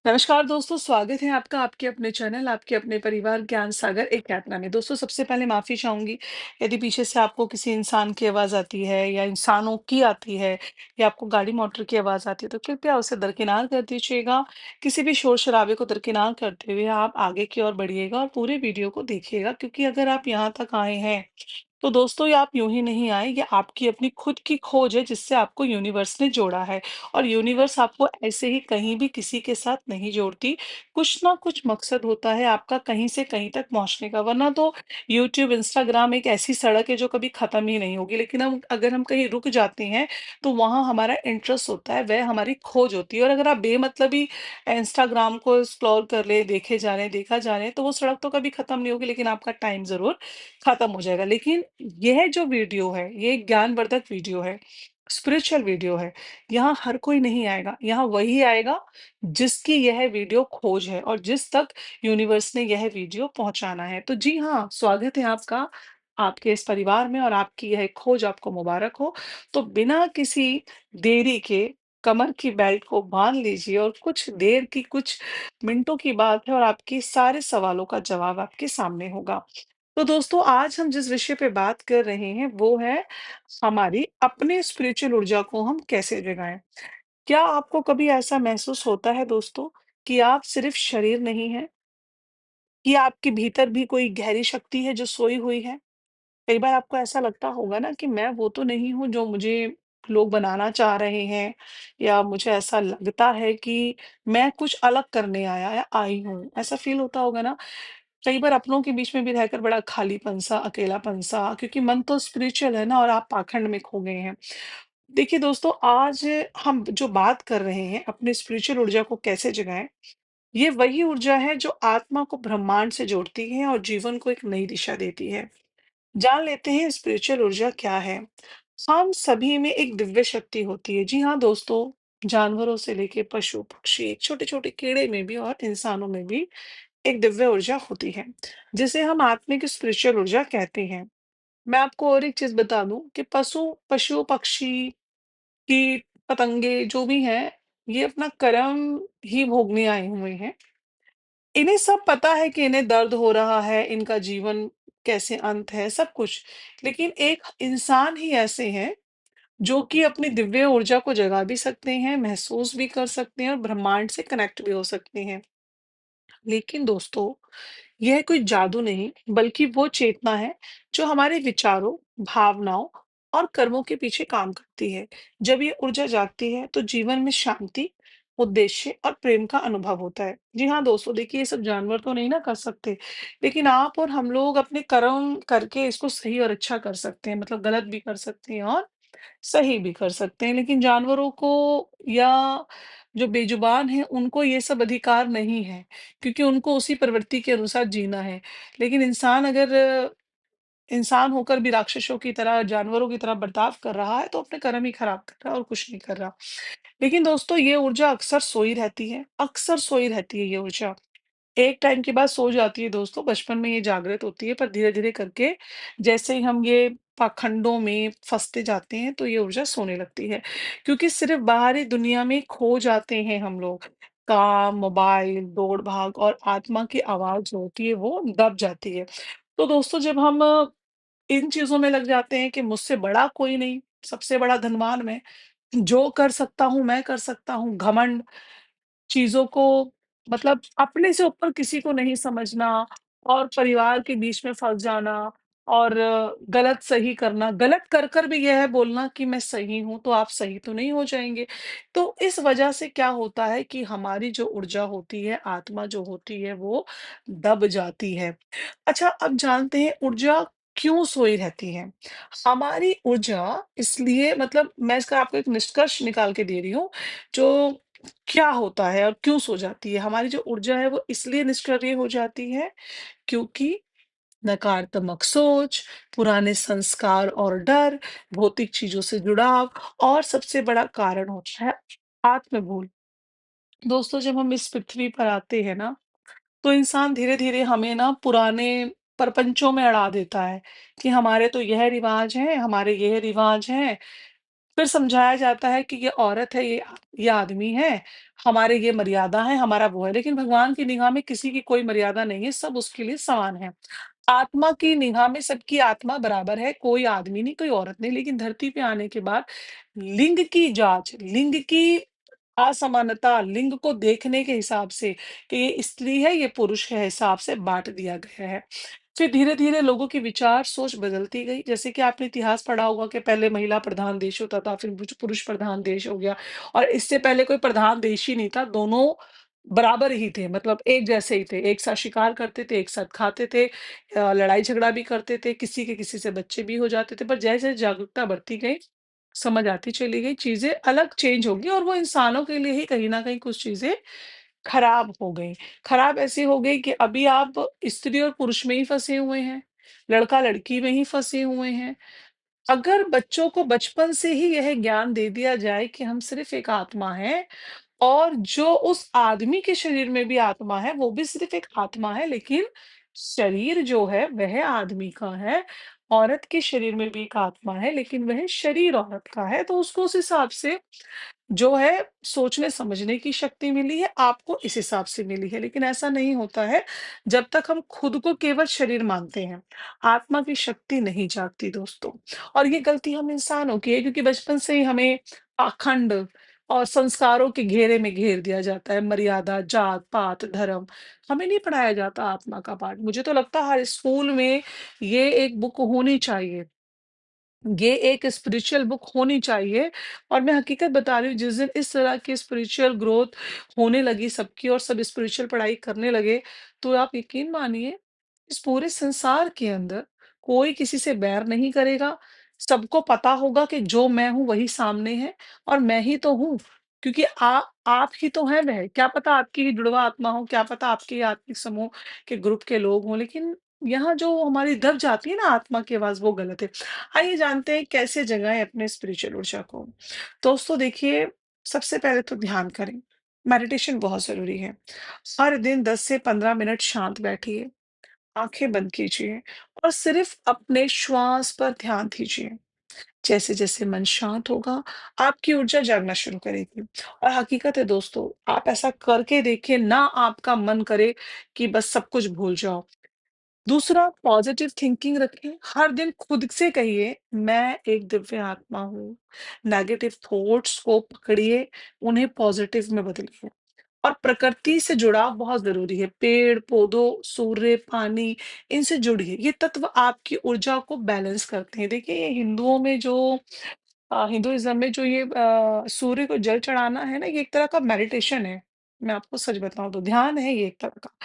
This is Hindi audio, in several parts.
नमस्कार दोस्तों, स्वागत है आपका आपके अपने चैनल, आपके अपने परिवार ज्ञान सागर एक यात्रा में। दोस्तों, सबसे पहले माफ़ी चाहूँगी यदि पीछे से आपको किसी इंसान की आवाज़ आती है या इंसानों की आती है या आपको गाड़ी मोटर की आवाज़ आती है, तो कृपया उसे दरकिनार कर दीजिएगा। किसी भी शोर-शराबे को दरकिनार करते हुए आप आगे की ओर बढ़िएगा और पूरे वीडियो को देखिएगा, क्योंकि अगर आप यहाँ तक आए हैं तो दोस्तों ये आप यूं ही नहीं आए, ये आपकी अपनी खुद की खोज है जिससे आपको यूनिवर्स ने जोड़ा है। और यूनिवर्स आपको ऐसे ही कहीं भी किसी के साथ नहीं जोड़ती। कुछ ना कुछ मकसद होता है आपका कहीं से कहीं तक पहुंचने का, वरना तो यूट्यूब इंस्टाग्राम एक ऐसी सड़क है जो कभी खत्म ही नहीं होगी। लेकिन हम अगर हम कहीं रुक जाते हैं तो वहां हमारा इंटरेस्ट होता है, वह हमारी खोज होती है। और अगर आप बेमतलबी इंस्टाग्राम को स्क्रॉल कर ले, देखे जा रहे हैं, देखा जा रहे हैं, तो वो सड़क तो कभी खत्म नहीं होगी, लेकिन आपका टाइम जरूर खत्म हो जाएगा। लेकिन यह जो वीडियो है, ये एक ज्ञानवर्धक वीडियो है, स्पिरिचुअल वीडियो है। यहाँ हर कोई नहीं आएगा, यहाँ वही आएगा जिसकी यह वीडियो खोज है और जिस तक यूनिवर्स ने यह वीडियो पहुंचाना है। तो जी हाँ, स्वागत है आपका आपके इस परिवार में और आपकी यह खोज आपको मुबारक हो। तो बिना किसी देरी के कमर की बेल्ट को बांध लीजिए और कुछ देर की, कुछ मिनटों की बात है और आपके सारे सवालों का जवाब आपके सामने होगा। तो दोस्तों, आज हम जिस विषय पे बात कर रहे हैं वो है हमारी अपनी स्पिरिचुअल ऊर्जा को हम कैसे जगाएं। क्या आपको कभी ऐसा महसूस होता है दोस्तों कि आप सिर्फ शरीर नहीं हैं, कि आपके भीतर भी कोई गहरी शक्ति है जो सोई हुई है? कई बार आपको ऐसा लगता होगा ना कि मैं वो तो नहीं हूँ जो मुझे लोग बनाना चाह रहे हैं, या मुझे ऐसा लगता है कि मैं कुछ अलग करने आया या आई हूँ, ऐसा फील होता होगा ना। कई बार अपनों के बीच में भी रहकर बड़ा खालीपन-सा, अकेलापन-सा, क्योंकि मन तो स्पिरिचुअल है ना और आप पाखंड में खो गए हैं। देखिए दोस्तों, आज हम जो बात कर रहे हैं अपनी स्पिरिचुअल ऊर्जा को कैसे जगाएँ, ये वही ऊर्जा है जो आत्मा को ब्रह्मांड से जोड़ती है और जीवन को एक नई दिशा देती है। जान लेते हैं स्पिरिचुअल ऊर्जा क्या है। हम सभी में एक दिव्य शक्ति होती है। जी हाँ दोस्तों, जानवरों से लेके पशु-पक्षी, छोटे-छोटे कीड़े में भी और इंसानों में भी एक दिव्य ऊर्जा होती है, जिसे हम आत्मिक स्पिरिचुअल ऊर्जा कहते हैं। मैं आपको और एक चीज़ बता दूँ कि पशु-पक्षी, कीट, पतंगे जो भी हैं, ये अपना कर्म ही भोगने आए हुए हैं। इन्हें सब पता है कि इन्हें दर्द हो रहा है, इनका जीवन कैसे अंत है, सब कुछ। लेकिन एक इंसान ही ऐसे हैं, जो कि अपनी दिव्य ऊर्जा को जगा भी सकते हैं, महसूस भी कर सकते हैं और ब्रह्मांड से कनेक्ट भी हो सकते हैं। लेकिन दोस्तों, यह कोई जादू नहीं, बल्कि वो चेतना है जो हमारे विचारों, भावनाओं और कर्मों के पीछे काम करती है। जब ये ऊर्जा जागती है, तो जीवन में शांति, उद्देश्य और प्रेम का अनुभव होता है। जी हाँ दोस्तों, देखिए ये सब जानवर तो नहीं ना कर सकते, लेकिन आप और हम लोग अपने कर्म करके इसको सही और अच्छा कर सकते हैं, मतलब गलत भी कर सकते हैं और सही भी कर सकते हैं। लेकिन जानवरों को या जो बेजुबान हैं, उनको ये सब अधिकार नहीं है, क्योंकि उनको उसी प्रवृत्ति के अनुसार जीना है। लेकिन इंसान अगर इंसान होकर भी राक्षसों की तरह, जानवरों की तरह बर्ताव कर रहा है, तो अपने कर्म ही खराब कर रहा है और कुछ नहीं कर रहा। लेकिन दोस्तों, ये ऊर्जा अक्सर सोई रहती है ये ऊर्जा। एक टाइम के बाद सो जाती है दोस्तों, बचपन में ये जागृत होती है, पर धीरे-धीरे करके जैसे ही हम ये पाखंडों में फँसते जाते हैं, तो ये ऊर्जा सोने लगती है। क्योंकि सिर्फ़ बाहरी दुनिया में खो जाते हैं हम लोग। काम, मोबाइल, दौड़-भाग और आत्मा की आवाज़ जो होती है, वो दब जाती है। तो दोस्तों, जब हम इन चीज़ों में लग जाते हैं कि मुझसे बड़ा कोई नहीं, सबसे बड़ा धनवान मैं, जो कर सकता हूँ, मैं कर सकता हूँ, घमंड, चीज़ों को मतलब अपने से ऊपर किसी को नहीं समझना और परिवार के बीच में फँस जाना और गलत सही करना, गलत कर कर भी यह है बोलना कि मैं सही हूँ, तो आप सही तो नहीं हो जाएँगे। तो इस वजह से क्या होता है कि हमारी जो ऊर्जा होती है, आत्मा जो होती है, वो दब जाती है। अच्छा, अब जानते हैं ऊर्जा क्यों सोई रहती है? हमारी ऊर्जा इसलिए, मतलब मैं इसका आपको एक निष्कर्ष निकाल के दे रही हूँ, जो क्या होता है और क्यों सो जाती है? हमारी जो ऊर्जा है वो इसलिए निष्क्रिय हो जाती है, क्योंकि नकारात्मक सोच, पुराने संस्कार और डर, भौतिक चीज़ों से जुड़ाव और सबसे बड़ा कारण होता है आत्म-भूल। दोस्तों, जब हम इस पृथ्वी पर आते हैं ना, तो इंसान धीरे-धीरे हमें ना पुराने प्रपंचों में अड़ा देता है कि हमारे तो यह रिवाज हैं, हमारे यह रिवाज हैं। फिर समझाया जाता है कि ये औरत है, ये आदमी है, हमारे ये मर्यादा है, हमारा वो है। लेकिन भगवान की निगाह में किसी की कोई मर्यादा नहीं है, सब उसके लिए समान है। आत्मा की निगाह में सबकी आत्मा बराबर है, कोई आदमी नहीं, कोई औरत नहीं। लेकिन धरती पे आने के बाद लिंग की जाँच, लिंग की असमानता, लिंग को देखने के हिसाब से कि ये स्त्री है, ये पुरुष है, हिसाब से बाँट दिया गया है। फिर धीरे-धीरे लोगों की विचार सोच बदलती गई। जैसे कि आपने इतिहास पढ़ा होगा कि पहले महिला प्रधान देश होता था, फिर पुरुष प्रधान देश हो गया और इससे पहले कोई प्रधान देश ही नहीं था, दोनों बराबर ही थे, मतलब एक जैसे ही थे। एक साथ शिकार करते थे, एक साथ खाते थे, लड़ाई-झगड़ा भी करते थे, किसी के किसी से बच्चे भी हो जाते थे। पर जैसे जागरूकता बढ़ती गई, समझ आती चली गई, चीज़ें अलग चेंज हो गई और वो इंसानों के लिए ही कहीं न कहीं कुछ चीज़ें खराब हो गई। खराब ऐसी हो गई कि अभी आप स्त्री और पुरुष में ही फँसे हुए हैं, लड़का-लड़की में ही फँसे हुए हैं। अगर बच्चों को बचपन से ही यह ज्ञान दे दिया जाए कि हम सिर्फ़ एक आत्मा हैं और जो उस आदमी के शरीर में भी आत्मा है, वो भी सिर्फ़ एक आत्मा है, लेकिन शरीर जो है वह आदमी का है। औरत के शरीर में भी एक आत्मा है, लेकिन वह शरीर औरत का है, तो उसको उस हिसाब से जो है सोचने-समझने की शक्ति मिली है, आपको इस हिसाब से मिली है। लेकिन ऐसा नहीं होता है, जब तक हम खुद को केवल शरीर मानते हैं, आत्मा की शक्ति नहीं जागती दोस्तों। और ये गलती हम इंसानों की है क्योंकि बचपन से ही हमें पाखंड और संस्कारों के घेरे में घेर दिया जाता है, मर्यादा, जात-पात, धर्म, हमें नहीं पढ़ाया जाता आत्मा का पाठ। मुझे तो लगता है हर स्कूल में ये एक बुक होनी चाहिए। ये एक स्पिरिचुअल बुक होनी चाहिए और मैं हकीकत बता रही हूँ जिस दिन इस तरह की स्पिरिचुअल ग्रोथ होने लगी सबकी और सब स्पिरिचुअल पढ़ाई करने लगे, तो आप यकीन मानिए इस पूरे संसार के अंदर कोई किसी से बैर नहीं करेगा। सबको पता होगा कि जो मैं हूँ वही सामने है और मैं ही तो हूँ। क्योंकि आप ही तो हैं वह। क्या पता आपकी ही जुड़वा आत्मा हो, क्या पता आपके ही आत्मिक समूह के ग्रुप के लोग हों, लेकिन यहाँ जो हमारी दब जाती है ना आत्मा की आवाज़ वो गलत है। आइए जानते हैं कैसे जगाएँ अपने स्पिरिचुअल ऊर्जा को। दोस्तों देखिए, सबसे पहले तो ध्यान करें, मेडिटेशन बहुत ज़रूरी है। हर दिन 10 से 15 मिनट शांत बैठिए, आँखें बंद कीजिए और सिर्फ़ अपने श्वास पर ध्यान दीजिए। जैसे-जैसे मन शांत होगा, आपकी ऊर्जा जागना शुरू करेगी। और हकीकत है दोस्तों, आप ऐसा करके देखिए, ना आपका मन करे कि बस सब कुछ भूल जाओ। दूसरा पॉजिटिव थिंकिंग रखें। हर दिन खुद से कहिए मैं एक दिव्य आत्मा हूँ। नेगेटिव थॉट्स को पकड़िए, उन्हें पॉजिटिव में बदलिए। और प्रकृति से जुड़ाव बहुत ज़रूरी है। पेड़-पौधों, सूर्य, पानी इनसे जुड़िए। ये तत्व आपकी ऊर्जा को बैलेंस करते हैं। देखिए ये हिंदुओं में जो हिंदुइज़्म में जो ये सूर्य को जल चढ़ाना है ना, ये एक तरह का मेडिटेशन है। मैं आपको सच बताऊँ तो ध्यान है ये एक तरह का।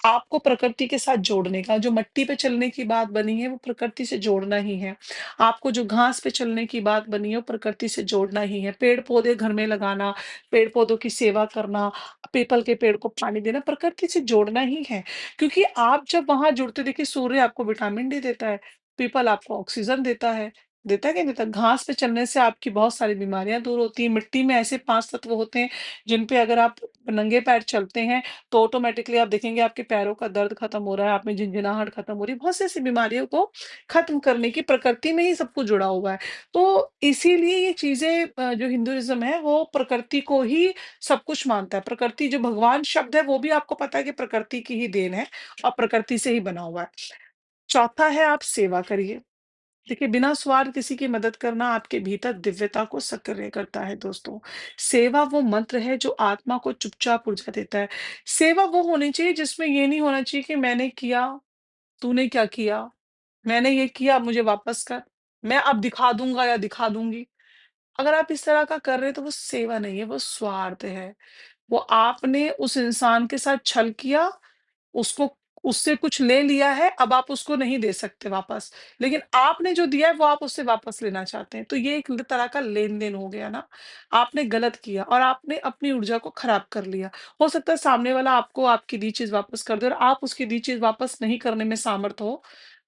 आपको प्रकृति के साथ जोड़ने का, जो मिट्टी पे चलने की बात बनी है, वो प्रकृति से जोड़ना ही है। आपको जो घास पे चलने की बात बनी है, वो प्रकृति से जोड़ना ही है। पेड़-पौधे घर में लगाना, पेड़-पौधों की सेवा करना, पीपल के पेड़ को पानी देना, प्रकृति से जोड़ना ही है। क्योंकि आप जब वहाँ जुड़ते देखिए सूर्य आपको विटामिन डी देता है, पीपल आपको ऑक्सीजन देता है कि नहीं देता? घास पे चलने से आपकी बहुत सारी बीमारियाँ दूर होती हैं। मिट्टी में ऐसे 5 तत्व होते हैं, जिन पे अगर आप नंगे पैर चलते हैं, तो ऑटोमैटिकली आप देखेंगे आपके पैरों का दर्द खत्म हो रहा है, आप में झिनझिनाहट खत्म हो रही है। बहुत सी ऐसी बीमारियों को खत्म करने की प्रकृति में ही सब कुछ जुड़ा हुआ है। तो इसीलिए ये चीज़ें जो हिंदुइज़्म है, वो प्रकृति को ही सब कुछ मानता है। प्रकृति जो भगवान शब्द है, वो भी आपको पता है कि प्रकृति की ही देन है और प्रकृति से ही बना हुआ है। चौथा है आप सेवा करिए। देखिए, बिना स्वार्थ किसी की मदद करना आपके भीतर दिव्यता को सक्रिय करता है दोस्तों। सेवा वो मंत्र है जो आत्मा को चुपचाप ऊर्जा देता है। सेवा वो होनी चाहिए जिसमें ये नहीं होना चाहिए कि मैंने किया, तूने क्या किया? मैंने ये किया, अब मुझे वापस कर। मैं अब दिखा दूँगा या दिखा दूँगी। अगर आप इस तरह का कर रहे हैं तो वो सेवा नहीं है, वो स्वार्थ है। वो आपने उस इंसान के साथ छल किया, उसको उससे कुछ ले लिया है, अब आप उसको नहीं दे सकते वापस। लेकिन आपने जो दिया है वो आप उससे वापस लेना चाहते हैं। तो ये एक तरह का लेन-देन हो गया ना। आपने गलत किया और आपने अपनी ऊर्जा को खराब कर लिया। हो सकता है सामने वाला आपको आपकी दी चीज़ वापस कर दे और आप उसकी दी चीज़ वापस नहीं करने में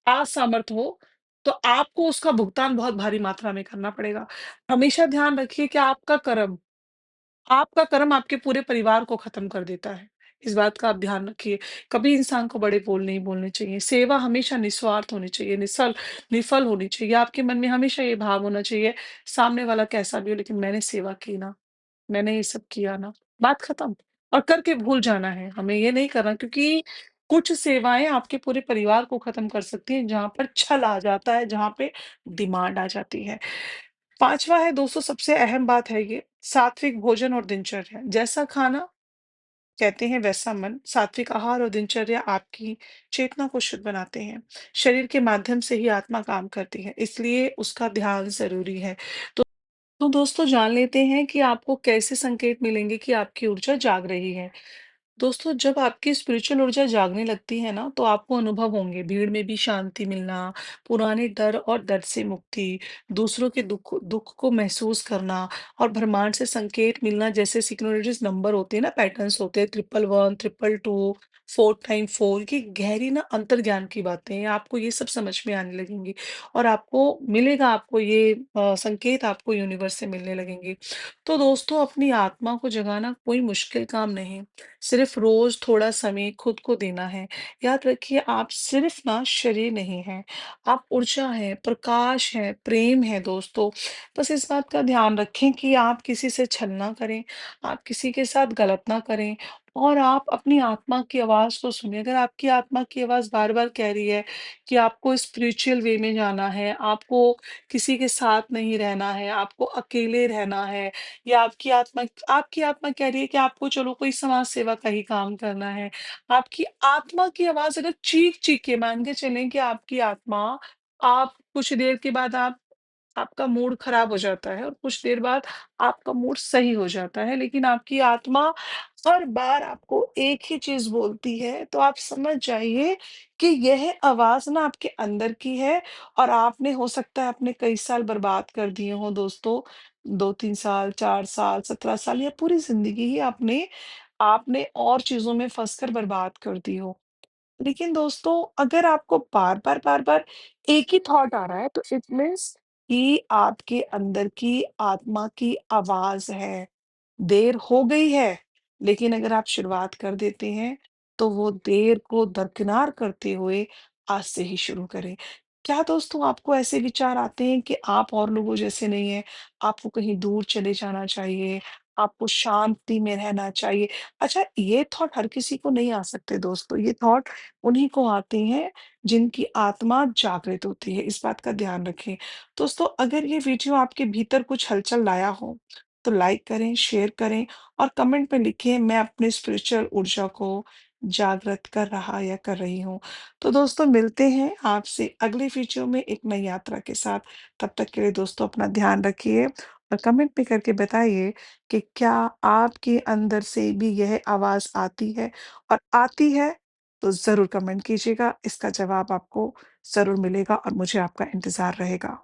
असमर्थ हो, तो आपको उसका भुगतान बहुत भारी मात्रा में करना पड़ेगा। हमेशा ध्यान रखिए कि आपका कर्म आपके पूरे परिवार को खत्म कर देता है। इस बात का आप ध्यान रखिए। कभी इंसान को बड़े बोल नहीं बोलने चाहिए। सेवा हमेशा निस्वार्थ होनी चाहिए, निफल होनी चाहिए। आपके मन में हमेशा ये भाव होना चाहिए, सामने वाला कैसा भी हो लेकिन मैंने सेवा की ना, मैंने ये सब किया ना, बात खत्म। और करके भूल जाना है, हमें ये नहीं करना, क्योंकि कुछ सेवाएँ आपके पूरे परिवार को खत्म कर सकती हैं, जहाँ पर छल आ जाता है, जहाँ पे डिमांड आ जाती है। 5वाँ है दोस्तों, सबसे अहम बात है ये, सात्विक भोजन और दिनचर्या। जैसा खाना कहते हैं वैसा मन, सात्विक आहार और दिनचर्या आपकी चेतना को शुद्ध बनाते हैं। शरीर के माध्यम से ही आत्मा काम करती है, इसलिए उसका ध्यान ज़रूरी है। तो दोस्तों, जान लेते हैं कि आपको कैसे संकेत मिलेंगे कि आपकी ऊर्जा जाग रही है। दोस्तों, जब आपकी स्पिरिचुअल ऊर्जा जागने लगती है ना, तो आपको अनुभव होंगे, भीड़ में भी शांति मिलना, पुराने डर और दर्द से मुक्ति, दूसरों के दुख दुख को महसूस करना और ब्रह्मांड से संकेत मिलना, जैसे सिक्रोनिटीज नंबर होते हैं ना, पैटर्न्स होते हैं, 111, 222, 4 टाइम 4, ये गहरी ना अंतर्ज्ञान की बातें हैं, आपको ये सब समझ में आने लगेंगी और आपको मिलेगा, आपको ये संकेत आपको यूनिवर्स से मिलने लगेंगे। तो दोस्तों, अपनी आत्मा को जगाना कोई मुश्किल काम नहीं, सिर्फ रोज थोड़ा समय खुद को देना है। याद रखिए, आप सिर्फ ना शरीर नहीं हैं, आप ऊर्जा हैं, प्रकाश हैं, प्रेम है दोस्तों। बस इस बात का ध्यान रखें कि आप किसी से छल ना करें, आप किसी के साथ गलत ना करें और आप अपनी आत्मा की आवाज को सुनिए। अगर आपकी आत्मा की आवाज बार-बार कह रही है कि आपको स्पिरिचुअल वे में जाना है, आपको किसी के साथ नहीं रहना है, आपको अकेले रहना है, या आपकी आत्मा कह रही है कि आपको चलो कोई समाज सेवा का ही काम करना है। आपकी आत्मा की आवाज़ अगर चीख-चीख के, मान के चलें कि आपकी आत्मा, आप कुछ देर के बाद आपका मूड खराब हो जाता है और कुछ देर बाद आपका मूड सही हो जाता है, लेकिन आपकी आत्मा हर बार आपको एक ही चीज़ बोलती है, तो आप समझ जाइए कि यह आवाज़ ना आपके अंदर की है और आपने हो सकता है अपने कई साल बर्बाद कर दिए हों दोस्तों, 2-3 साल, 4 साल, 17 साल या पूरी ज़िंदगी ही आपने आपने और चीज़ों में फँसकर बर्बाद कर दी हो। लेकिन दोस्तों, अगर आपको बार-बार, बार-बार एक ही थॉट आ रहा है, तो इट मीन्स कि आपके अंदर की आत्मा की आवाज़ है। देर हो गई है, लेकिन अगर आप शुरुआत कर देते हैं, तो वो देर को दरकिनार करते हुए आज से ही शुरू करें। क्या दोस्तों, आपको ऐसे विचार आते हैं कि आप और लोगों जैसे नहीं हैं, आपको कहीं दूर चले जाना चाहिए, आपको शांति में रहना चाहिए? अच्छा, ये थॉट हर किसी को नहीं आ सकते दोस्तों, ये थॉट उन्हीं को आते हैं जिनकी आत्मा जागृत होती है, इस बात का ध्यान रखें। दोस्तों, अगर ये वीडियो आपके भीतर कुछ हलचल लाया हो, तो लाइक करें, शेयर करें और कमेंट में लिखें, मैं अपनी स्पिरिचुअल ऊर्जा को जागृत कर रहा या कर रही हूँ। तो दोस्तों, मिलते हैं आपसे अगले वीडियो में एक नई यात्रा के साथ। तब तक के लिए दोस्तों, अपना ध्यान रखिए और कमेंट में करके बताइए कि क्या आपके अंदर से भी यह आवाज़ आती है, और आती है तो ज़रूर कमेंट कीजिएगा। इसका जवाब आपको ज़रूर मिलेगा और मुझे आपका इंतज़ार रहेगा।